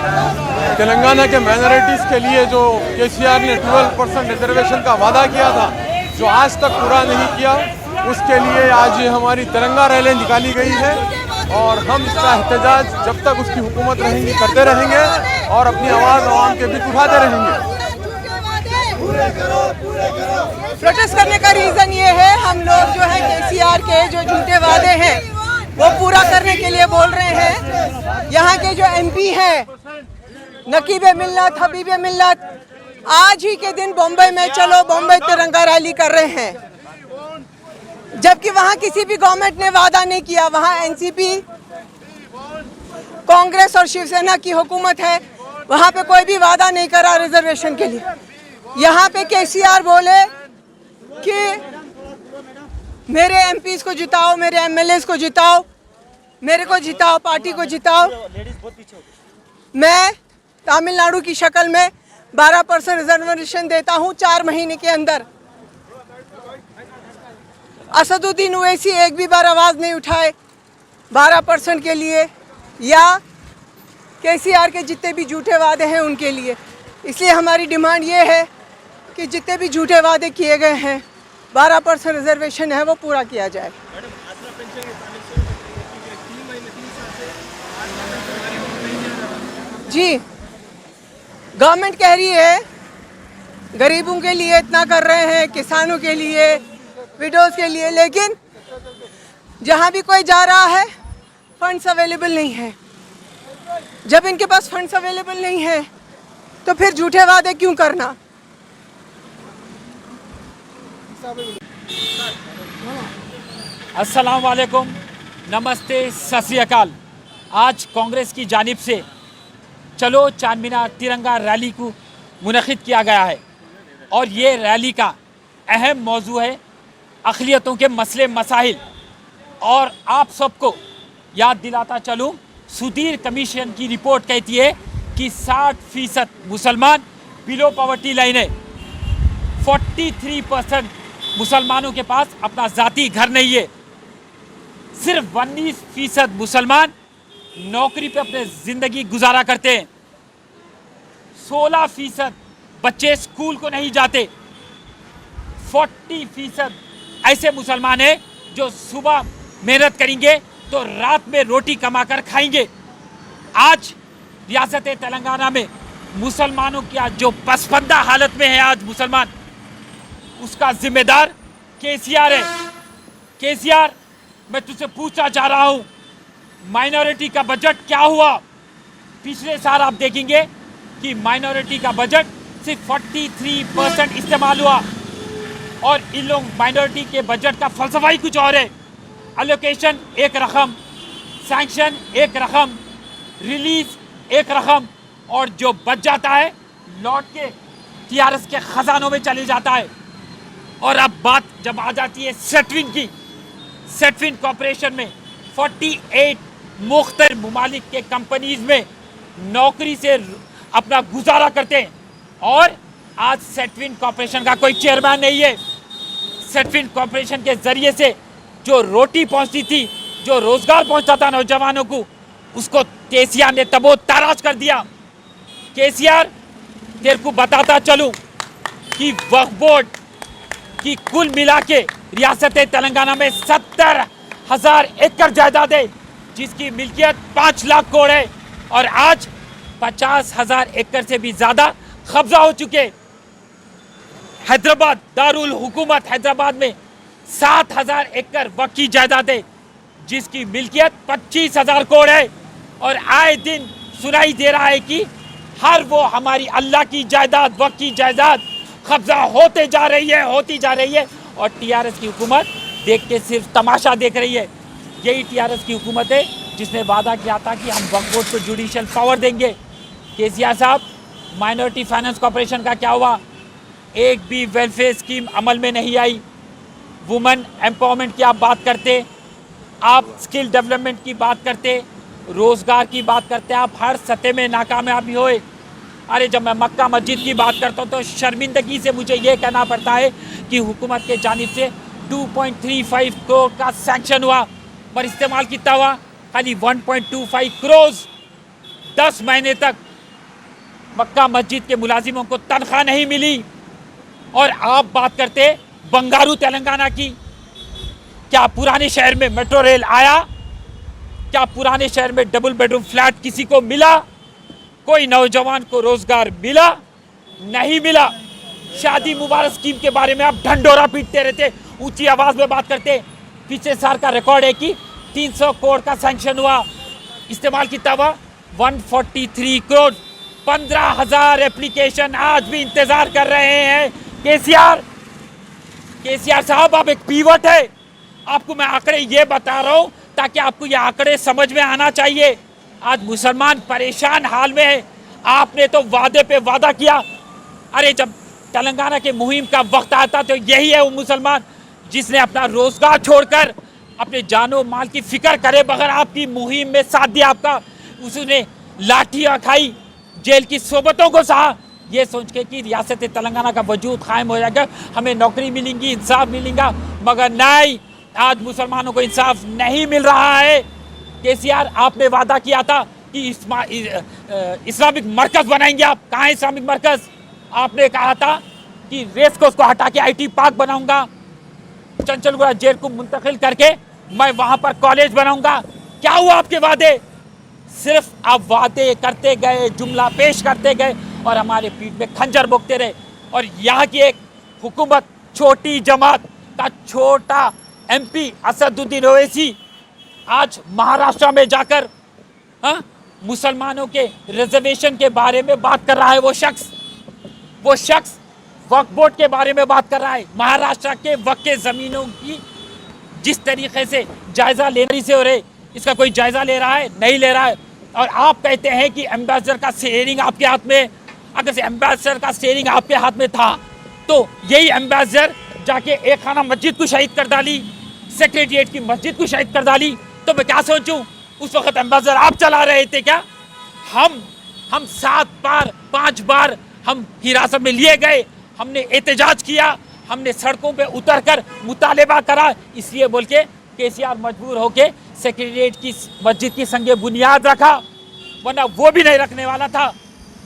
तेलंगाना के माइनॉरिटीज़ के लिए जो केसीआर ने 12% रिजर्वेशन का वादा किया था, जो आज तक पूरा नहीं किया, उसके लिए आज हमारी तिरंगा रैली निकाली गई है और हम इसका एहतजाज जब तक उसकी हुकूमत रहेंगी करते रहेंगे और अपनी आवाज़ आवाम के बीच उठाते रहेंगे। प्रोटेस्ट करने का रीज़न ये है, हम लोग जो है केसीआर के जो झूठे वादे हैं वो पूरा करने के लिए बोल रहे हैं। यहाँ के जो एमपी हैं नकीब मिल्लत, हबीब मिल्लत, आज ही के दिन बॉम्बे में चलो बॉम्बे तिरंगा रैली कर रहे हैं, जबकि वहाँ किसी भी गवर्नमेंट ने वादा नहीं किया। वहाँ एनसीपी, कांग्रेस और शिवसेना की हुकूमत है, वहाँ पे कोई भी वादा नहीं करा रिजर्वेशन के लिए। यहाँ पे केसीआर बोले कि मेरे एमपीज को जिताओ, मेरे एमएलएस को जिताओ, मेरे को जिताओ, पार्टी को जिताओ। मैं तमिलनाडु की शक्ल में 12% रिजर्वेशन देता हूँ 4 महीने के अंदर। असदुद्दीन ओवैसी एक भी बार आवाज़ नहीं उठाए 12% के लिए या केसीआर के जितने भी झूठे वादे हैं उनके लिए। इसलिए हमारी डिमांड ये है कि जितने भी झूठे वादे किए गए हैं, 12% रिजर्वेशन है वो पूरा किया जाए। जी, गवर्नमेंट कह रही है गरीबों के लिए इतना कर रहे हैं, किसानों के लिए, विडोज के लिए, लेकिन जहाँ भी कोई जा रहा है फंड्स अवेलेबल नहीं है। जब इनके पास फंड्स अवेलेबल नहीं है तो फिर झूठे वादे क्यों करना। अस्सलाम वालेकुम, नमस्ते, सत श्री अकाल। आज कांग्रेस की जानिब से चलो चारमीनार तिरंगा रैली को मुनक़िद किया गया है और ये रैली का अहम मौजू है अक़लियतों के मसले मसाइल। और आप सबको याद दिलाता चलूँ, सुधीर कमीशन की रिपोर्ट कहती है कि 60% मुसलमान बिलो पॉवर्टी लाइन है। 43% मुसलमानों के पास अपना ज़ाती घर नहीं है। सिर्फ 19% मुसलमान नौकरी पे अपने ज़िंदगी गुजारा करते हैं। 16% बच्चे स्कूल को नहीं जाते। 40% ऐसे मुसलमान हैं जो सुबह मेहनत करेंगे तो रात में रोटी कमाकर खाएंगे। आज रियासत तेलंगाना में मुसलमानों की आज जो पसमानदा हालत में है आज मुसलमान, उसका जिम्मेदार केसीआर है। केसीआर, मैं तुझसे पूछना चाह रहा हूँ, माइनॉरिटी का बजट क्या हुआ? पिछले साल आप देखेंगे कि माइनॉरिटी का बजट सिर्फ 43% इस्तेमाल हुआ और इन लोग माइनॉरिटी के बजट का फलसफा ही कुछ और है। एलोकेशन एक रकम, सैंक्शन एक रकम, रिलीज एक रकम, और जो बच जाता है लौट के टीआरएस के खजानों में चले जाता है। और अब बात जब आ जाती है सेटविन की, सेटविन कॉरपोरेशन में 48 मुख्तलिफ मुमालिक के कंपनीज में नौकरी से अपना गुजारा करते हैं और आज सेटविन कॉरपोरेशन का कोई चेयरमैन नहीं है। सेटविन कॉरपोरेशन के ज़रिए से जो रोटी पहुंचती थी, जो रोज़गार पहुंचता था नौजवानों को, उसको केसीआर ने तबो ताराज कर दिया। केसीआर, तेरे को बताता चलूं कि वक्फ बोर्ड की कुल मिला के रियासत तेलंगाना में 70,000 एकड़ जायदाद है, जिसकी मिल्कियत 5 लाख करोड़ है और आज 50,000 एकड़ से भी ज़्यादा कब्जा हो चुके। हैदराबाद, दारुल हुकूमत हैदराबाद में 7,000 एकड़ वक्फ की जायदाद है, जिसकी मिल्कियत 25,000 करोड़ है। और आए दिन सुनाई दे रहा है कि हर वो हमारी अल्लाह की जायदाद, वक्फ की जायदाद कब्जा होते जा रही है, होती जा रही है। और टीआरएस की हुकूमत देख के सिर्फ तमाशा देख रही है। यही टीआरएस की हुकूमत है जिसने वादा किया था कि हम वक्फ बोर्ड को जुडिशल पावर देंगे। केसीआर साहब, माइनॉरिटी फाइनेंस कॉर्पोरेशन का क्या हुआ? एक भी वेलफेयर स्कीम अमल में नहीं आई। वुमेन एम्पावरमेंट की आप बात करते, आप स्किल डेवलपमेंट की बात करते, रोज़गार की बात करते, आप हर सतह में नाकामयाबी होए। अरे जब मैं मक्का मस्जिद की बात करता हूँ तो शर्मिंदगी से मुझे ये कहना पड़ता है कि हुकूमत के जानिब से 2.35 करोड़ का सैंक्शन हुआ, पर इस्तेमाल कितना हुआ? खाली 1.25 करोड़। 10 महीने तक मक्का मस्जिद के मुलाजिमों को तनख्वाह नहीं मिली, और आप बात करते बंगारू तेलंगाना की। क्या पुराने शहर में मेट्रो रेल आया? क्या पुराने शहर में डबल बेडरूम फ्लैट किसी को मिला? कोई नौजवान को रोजगार मिला? नहीं मिला। शादी मुबारक स्कीम के बारे में आप ढंढोरा पीटते रहते, ऊंची आवाज में बात करते। पिछले साल का रिकॉर्ड है कि 300 करोड़ का सैंक्शन हुआ, इस्तेमाल कितना हुआ? 143 करोड़। 15,000 एप्लीकेशन आज भी इंतजार कर रहे हैं। केसीआर साहब, आप एक पीवट है। आपको मैं आंकड़े ये बता रहा हूं ताकि आपको ये आंकड़े समझ में आना चाहिए। आज मुसलमान परेशान हाल में है। आपने तो वादे पे वादा किया। अरे जब तेलंगाना के मुहिम का वक्त आता तो यही है वो मुसलमान जिसने अपना रोजगार छोड़कर अपने जानो माल की फिक्र करे बगैर आपकी मुहिम में साथ दिया। आपका उसने लाठियां खाई, जेल की सोबतों को सहा, ये सोच के कि रियासत तेलंगाना का वजूद कायम हो जाएगा, हमें नौकरी मिलेंगी, इंसाफ मिलेगा। मगर नहीं, आज मुसलमानों को इंसाफ नहीं मिल रहा है। केसीआर, आपने वादा किया था कि इस्लामिक मरकज बनाएंगे आप। कहाँ है इस्लामिक मरकज? आपने कहा था कि रेस कोर्स को हटा के IT पार्क बनाऊंगा, चंचलगुड़ा जेल को मुंतकिल करके मैं वहां पर कॉलेज बनाऊंगा। क्या हुआ आपके वादे? सिर्फ आप वादे करते गए, जुमला पेश करते गए और हमारे पीठ में खंजर भोंकते रहे। और यहाँ की एक हुकूमत, छोटी जमात का छोटा MP असदुद्दीन ओवैसी आज महाराष्ट्र में जाकर मुसलमानों के रिजर्वेशन के बारे में बात कर रहा है। वो शख्स वक्फ बोर्ड के बारे में बात कर रहा है। महाराष्ट्र के वक्फ के ज़मीनों की जिस तरीके से जायज़ा लेने से हो रहे, इसका कोई जायज़ा ले रहा है? नहीं ले रहा है। और आप कहते हैं कि एम्बेसडर का स्टीयरिंग आपके हाथ में। अगर से एम्बेसडर का स्टीयरिंग आपके हाथ में था तो यही एम्बेसडर जाके एक खाना मस्जिद को शहीद कर डाली, सेक्रेटरिएट की मस्जिद को शहीद कर डाली, तो मैं क्या सोचूं? उस वक्त एम्बेसडर आप चला रहे थे क्या? हम 7 बार 5 बार हम हिरासत में लिए गए, हमने एहतजाज किया, हमने सड़कों पे उतरकर मुतालिबा करा। इसलिए बोल के केसीआर मजबूर होके सेक्रेटरिएट की मस्जिद की संगे बुनियाद रखा, वरना वो भी नहीं रखने वाला था।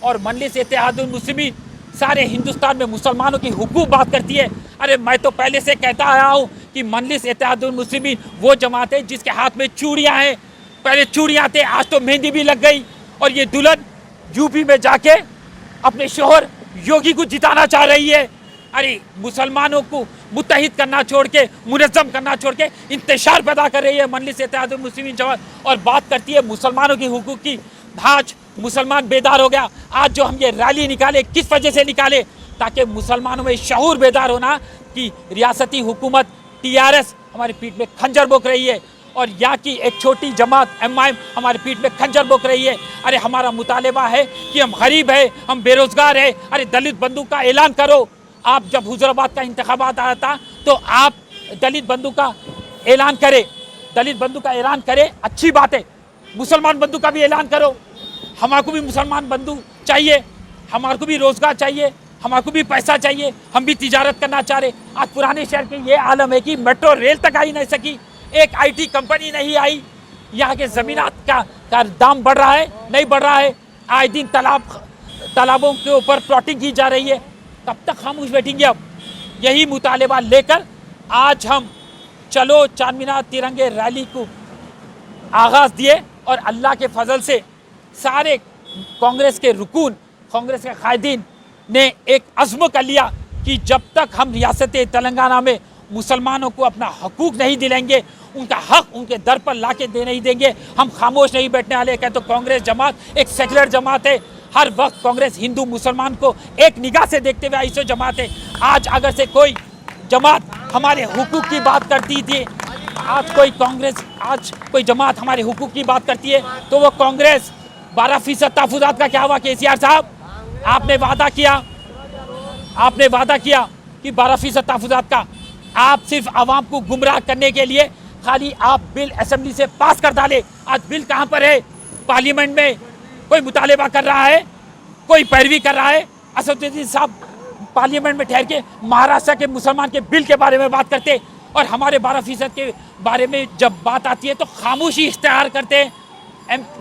और मजलिस इत्तेहादुल मुस्लिमीन सारे हिंदुस्तान में मुसलमानों की हुकूक बात करती है। अरे मैं तो पहले से कहता आया हूँ कि मजलिस इत्तेहादुल मुस्लिमीन वो जमात है जिसके हाथ में चूड़ियाँ हैं। पहले चूड़ियाँ थे, आज तो मेहंदी भी लग गई। और ये दुल्हन यूपी में जाके अपने शोहर योगी को जिताना चाह रही है। अरे मुसलमानों को मुत्तहिद करना छोड़ के, मुनज़्ज़म करना छोड़ के इंतशार पैदा कर रही है मजलिस इत्तेहादुल मुस्लिमीन जमात, और बात करती है मुसलमानों की हुकूक की। आज मुसलमान बेदार हो गया। आज जो हम ये रैली निकाले, किस वजह से निकाले? ताकि मुसलमानों में शऊर बेदार होना कि रियासती हुकूमत TRS हमारी पीठ में खंजर भोंक रही है, और यहाँ की एक छोटी जमात MIM हमारी पीठ में खंजर भोंक रही है। अरे हमारा मुतालिबा है कि हम गरीब है, हम बेरोजगार है। अरे दलित बंधु का ऐलान करो। आप जब हुजूराबाद का इंतखाबात आया था तो आप दलित बंधु का ऐलान करे, दलित बंधु का ऐलान करे, अच्छी बात है। मुसलमान बंधु का भी ऐलान करो। हमारे को भी मुसलमान बंधु चाहिए, हमारे को भी रोजगार चाहिए, हमारे को भी पैसा चाहिए, हम भी तिजारत करना चाह रहे। आज पुराने शहर के ये आलम है कि मेट्रो रेल तक आई नहीं सकी, एक IT कंपनी नहीं आई। यहाँ के ज़मीनात का दाम बढ़ रहा है, नहीं बढ़ रहा है। आए दिन तालाबों के ऊपर प्लॉटिंग की जा रही है। कब तक खामोश बैठेंगे? अब यही मुतालिबा लेकर आज हम चलो चारमीनार तिरंगे रैली को आगाज़ दिए, और अल्लाह के फजल से सारे कांग्रेस के रुकून, कांग्रेस के कायदीन ने एक अज़्म कर लिया कि जब तक हम रियासत तेलंगाना में मुसलमानों को अपना हकूक़ नहीं दिलाएंगे, उनका हक उनके दर पर ला के दे नहीं देंगे, हम खामोश नहीं बैठने वाले। कहते तो कांग्रेस जमात एक सेकुलर जमात है। हर वक्त कांग्रेस हिंदू मुसलमान को एक निगाह से देखते हुए ऐसे जमात है। आज अगर से कोई जमात हमारे हुकूक की बात करती थी, आज कोई जमात हमारे हुकूक की बात करती है तो वो कांग्रेस। 12% तहफ़्फ़ुज़ात का क्या हुआ? केसीआर साहब, आपने वादा किया कि 12% तहफ़्फ़ुज़ात का। आप सिर्फ आवाम को गुमराह करने के लिए खाली आप बिल असेंबली से पास कर डाले। आज बिल कहाँ पर है? पार्लियामेंट में कोई मुतालिबा कर रहा है, कोई पैरवी कर रहा है। असदुद्दीन साहब पार्लियामेंट में ठहर के महाराष्ट्र के मुसलमान के बिल के बारे में बात करते, और हमारे 12% के बारे में जब बात आती है तो खामोशी इख्तियार करते हैं।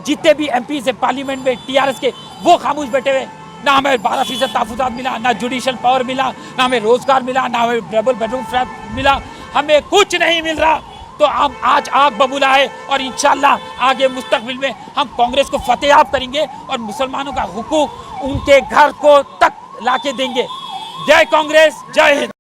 जितने भी MP से पार्लियामेंट में TRS के, वो खामोश बैठे हुए। ना हमें 12% तहफ़्फ़ुज़ात मिला, ना जुडिशल पावर मिला, ना हमें रोज़गार मिला, ना हमें डबल बेडरूम फ्लैट मिला, हमें कुछ नहीं मिल रहा। तो हम आज आग बबूला है और इंशाल्लाह आगे मुस्तकबिल में हम कांग्रेस को फतेहाब करेंगे और मुसलमानों का हुकूक उनके घर को तक लाके देंगे। जय कांग्रेस, जय हिंद।